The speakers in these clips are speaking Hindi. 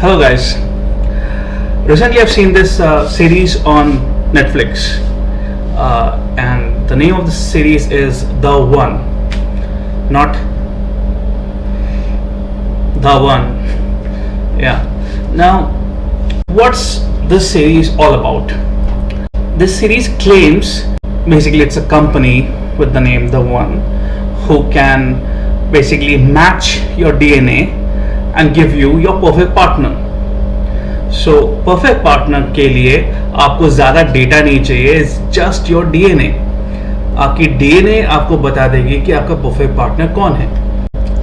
Hello, guys. Recently, I've seen this series on Netflix, and the name of the series is The One, not The One. Yeah. Now, what's this series all about? This series claims basically it's a company with the name The One who can basically match your DNA and give you your perfect partner. So perfect partner के लिए आपको ज़्यादा डेटा नहीं चाहिए, जस्ट योर डीएनए. आपकी डीएनए आपको बता देगी कि आपका परफेक्ट पार्टनर कौन है.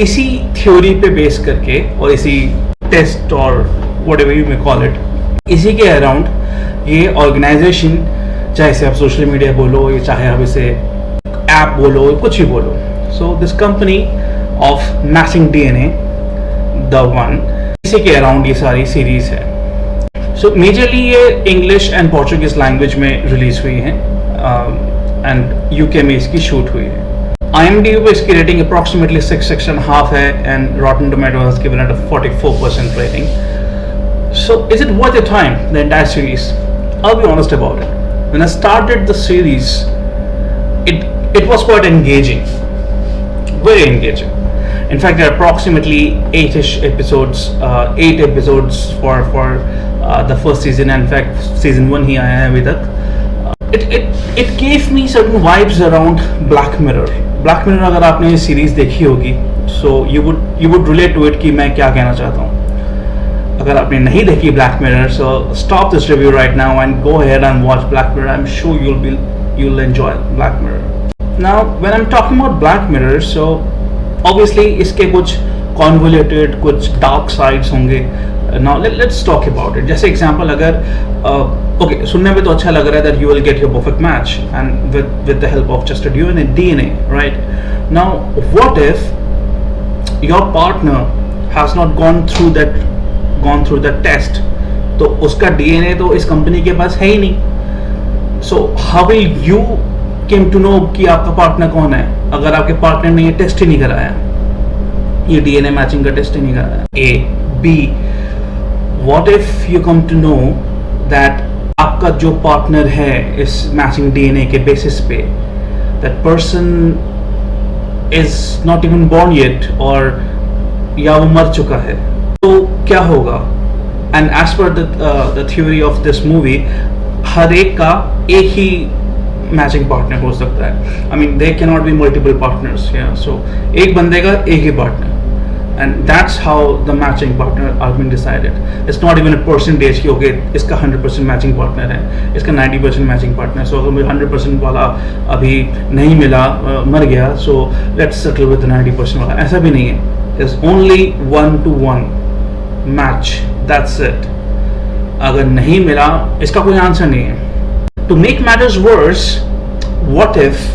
इसी थ्योरी पे बेस करके और इसी टेस्ट और whatever you may call it, इसी के अराउंड ये ऑर्गेनाइजेशन, चाहे इसे आप सोशल मीडिया बोलो या चाहे आप इसे ऐप बोलो, कुछ भी बोलो, so this company of matching DNA, the one, इसी के अराउंड ये सारी सीरीज है. सो मेजरली ये इंग्लिश एंड पोर्चुगीज लैंग्वेज में रिलीज हुई है एंड यूके में इसकी शूट हुई है. IMDb पे इसकी रेटिंग अप्रॉक्सीमेटली 6.5 है and Rotten Tomatoes has given it a 44% rating. So is it worth your time, the entire series? I'll be honest about it. When I started the series, it was quite engaging, very engaging. In fact, there are approximately 8-ish episodes, 8 episodes for the first season. In fact, season 1 ही आया है अभी तक. It gave me certain vibes around Black Mirror. Black Mirror अगर आपने ये सीरीज देखी होगी, so you would relate to it कि मैं क्या कहना चाहता हूँ. अगर आपने नहीं देखी Black Mirror, so stop this review right now and go ahead and watch Black Mirror. I'm sure you'll enjoy Black Mirror. Now, when I'm talking about Black Mirror, so obviously इसके कुछ convoluted, कुछ dark sides होंगे. Now let's talk about it. जैसे एग्जाम्पल, अगर okay, सुनने में तो अच्छा लग रहा है that you will get your perfect match and with the help of just a DNA, right? Now, what if your partner has not gone through that test? तो उसका DNA तो इस कंपनी के पास है ही नहीं. So how will you came to know कि आपका पार्टनर कौन है अगर आपके पार्टनर ने ये टेस्ट ही नहीं कराया, ये डीएनए मैचिंग का टेस्ट ही नहीं कराया? A, B, what if you come to know that आपका जो पार्टनर है इस मैचिंग डीएनए के बेसिस पे, that person is not even born yet, और या वो मर चुका है, तो क्या होगा? And as per the theory of this movie, हर एक का एक ही मैचिंग पार्टनर हो सकता है. I mean, there cannot be multiple partners. Yeah, so एक बंदे का एक ही partner, and that's how the matching partner are being decided. It's not even a percentage कि okay, इसका 100% मैचिंग पार्टनर है, इसका 90% मैचिंग पार्टनर. So अगर मुझे 100% वाला अभी नहीं मिला, मर गया, so let's settle with the 90% वाला. ऐसा भी नहीं है. There's only 1-to-1 match. That's it. अगर नहीं मिला, इसका कोई आंसर नहीं है. To make matters worse, what if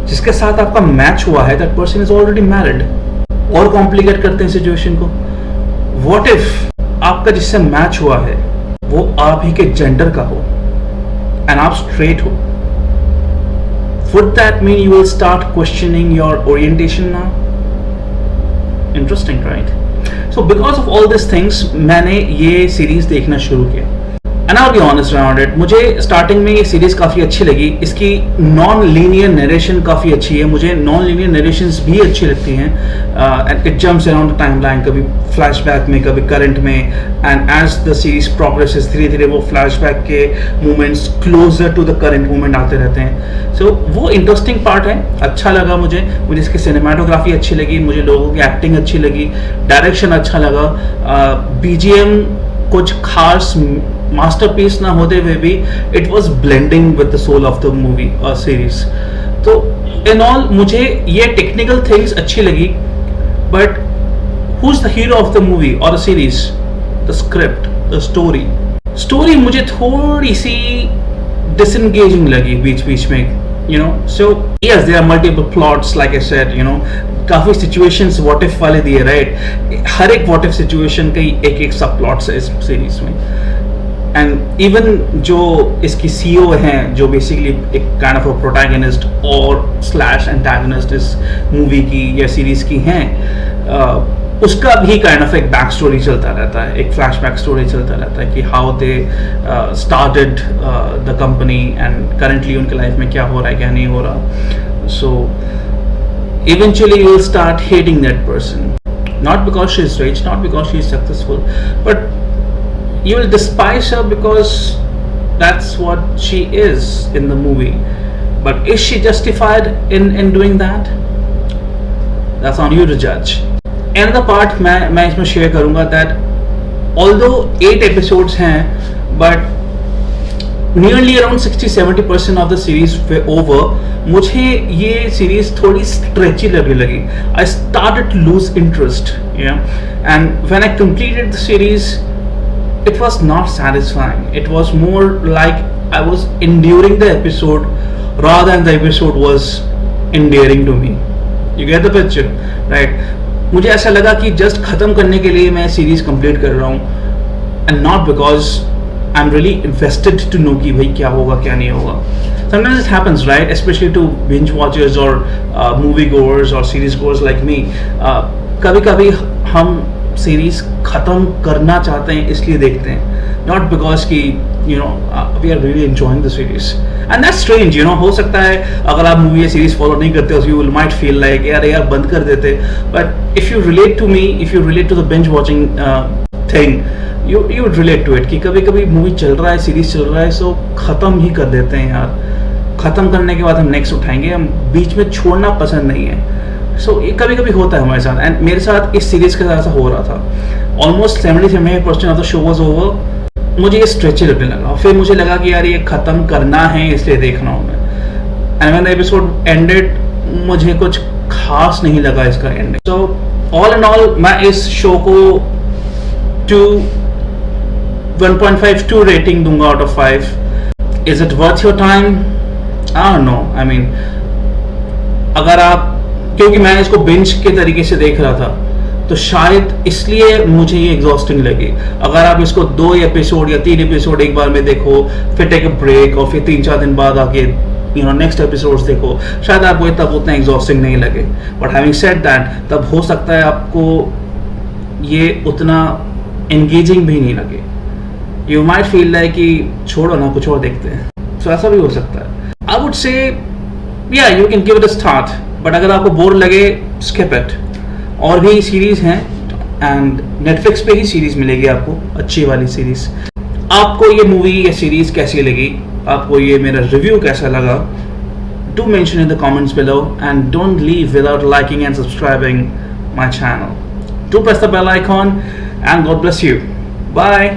जिसके साथ आपका मैच हुआ है that person is already married? और कॉम्प्लिकेट करते हैं सिचुएशन को. What if आपका जिससे मैच हुआ है वो आप ही के जेंडर का हो एंड आप स्ट्रेट हो? Would that mean you will start questioning your orientation now? Interesting, right? So because of all these things, मैंने ये सीरीज देखना शुरू किया. And I'll be honest around it, मुझे स्टार्टिंग में ये सीरीज काफ़ी अच्छी लगी. इसकी नॉन लीनियर नरेशन काफ़ी अच्छी है. मुझे नॉन लीनियर नरेशंस भी अच्छी लगती हैं. And it jumps around the timeline, कभी फ्लैशबैक में, कभी करंट में. And as the series progresses, धीरे धीरे वो फ्लैशबैक के moments closer to the current moment आते रहते हैं. सो वो इंटरेस्टिंग पार्ट है. अच्छा लगा मुझे इसकी सिनेमाटोग्राफी अच्छी लगी, मुझे लोगों की एक्टिंग अच्छी लगी, डायरेक्शन अच्छा लगा. BGM कुछ खास मास्टरपीस ना होते हुए भी it was blending with the soul of the movie और सीरीज. तो इन ऑल मुझे ये टेक्निकल थिंग्स अच्छी लगी, but who is the hero of the movie और the series? The script, the story मुझे थोड़ी सी डिसएंगेजिंग लगी बीच बीच में, you know. So yes, there are multiple plots, like I said, you know. काफ़ी situations what if वाले दिए, right? हर एक what if situation का एक एक सब plots है इस सीरीज में. एंड इवन जो इसकी CEO हैं, जो बेसिकली एक काइंड ऑफ अ प्रोटैगनिस्ट और स्लैश एंटागनिस्ट इस मूवी की या सीरीज की हैं, उसका भी काइंड ऑफ एक बैक स्टोरी चलता रहता है, एक फ्लैशबैक स्टोरी चलता रहता है कि how they started the company and currently उनके लाइफ में क्या हो रहा है क्या नहीं हो रहा. So eventually you will start hating that person, not because she is rich, not because she is successful, but you will despise her because that's what she is in the movie. But is she justified in doing that? That's on you to judge. Another part मैं इसमें share करूँगा that although 8 episodes हैं, but nearly around 60-70% of the series were over. मुझे ये सीरीज थोड़ी स्ट्रेची लगने लगी. I started to lose interest, and when I completed the series, it was not satisfying. It was more like I was enduring the episode rather than the episode was endearing to me. You get the picture, right? मुझे ऐसा लगा कि just खत्म करने के लिए मैं सीरीज कंप्लीट कर रहा हूँ, and not because I'm really invested to know कि भाई क्या होगा क्या नहीं होगा. Sometimes it happens, right? Especially to binge watchers or movie goers or series goers like me. कभी कभी हम सीरीज खत्म करना चाहते हैं इसलिए देखते हैं, not because कि we are really enjoying the series. And that's strange, हो सकता है अगर आप मूवी या सीरीज फॉलो नहीं करते हो, you might feel like यार बंद कर देते. But if you relate to me, if you relate to the binge watching thing, you would relate to it कि कभी कभी मूवी चल रहा है, सीरीज चल रहा है, सो खत्म ही कर देते हैं यार. खत्म करने के बाद हम नेक्स्ट उठाएंगे, हम बीच में छोड़ना पसंद नहीं है. सो ये कभी कभी होता है हमारे साथ, एंड मेरे साथ इस सीरीज के साथ ऐसा हो रहा था. Almost 70% of the show was over. मुझे ये स्ट्रेची लगने लगा, फिर मुझे लगा कि यार ये खत्म करना है इसलिए देख रहा हूँ मैं. And when the episode ended, मुझे कुछ खास नहीं लगा इसका ending. So all in all मैं इस शो को 1.52 रेटिंग दूंगा out of 5. Is it worth your time? I don't know. I mean, अगर आप, क्योंकि मैं इसको बिंज के तरीके से देख रहा था, तो शायद इसलिए मुझे ये एग्जॉस्टिंग लगी. अगर आप इसको 2 एपिसोड या 3 एपिसोड एक बार में देखो, फिर टेक अ ब्रेक और फिर 3-4 दिन बाद आके नेक्स्ट एपिसोड्स देखो, शायद आपको ये तब उतना एग्जॉस्टिंग नहीं लगे. बट हैविंग सेड दैट, तब हो सकता है आपको ये उतना एंगेजिंग भी नहीं लगे. यू माइट फील लाइक कि छोड़ो ना, कुछ और देखते हैं. तो ऐसा भी हो सकता है. I would say, yeah, you can give it a start. But अगर आपको बोर लगे, skip it. और भी सीरीज हैं, and Netflix पे ही सीरीज मिलेगी आपको, अच्छी वाली सीरीज. आपको ये मूवी या सीरीज कैसी लगी? आपको ये मेरा रिव्यू कैसा लगा? Do mention in the comments below, and don't leave without liking and subscribing my channel. Do press the bell icon, and God bless you. Bye.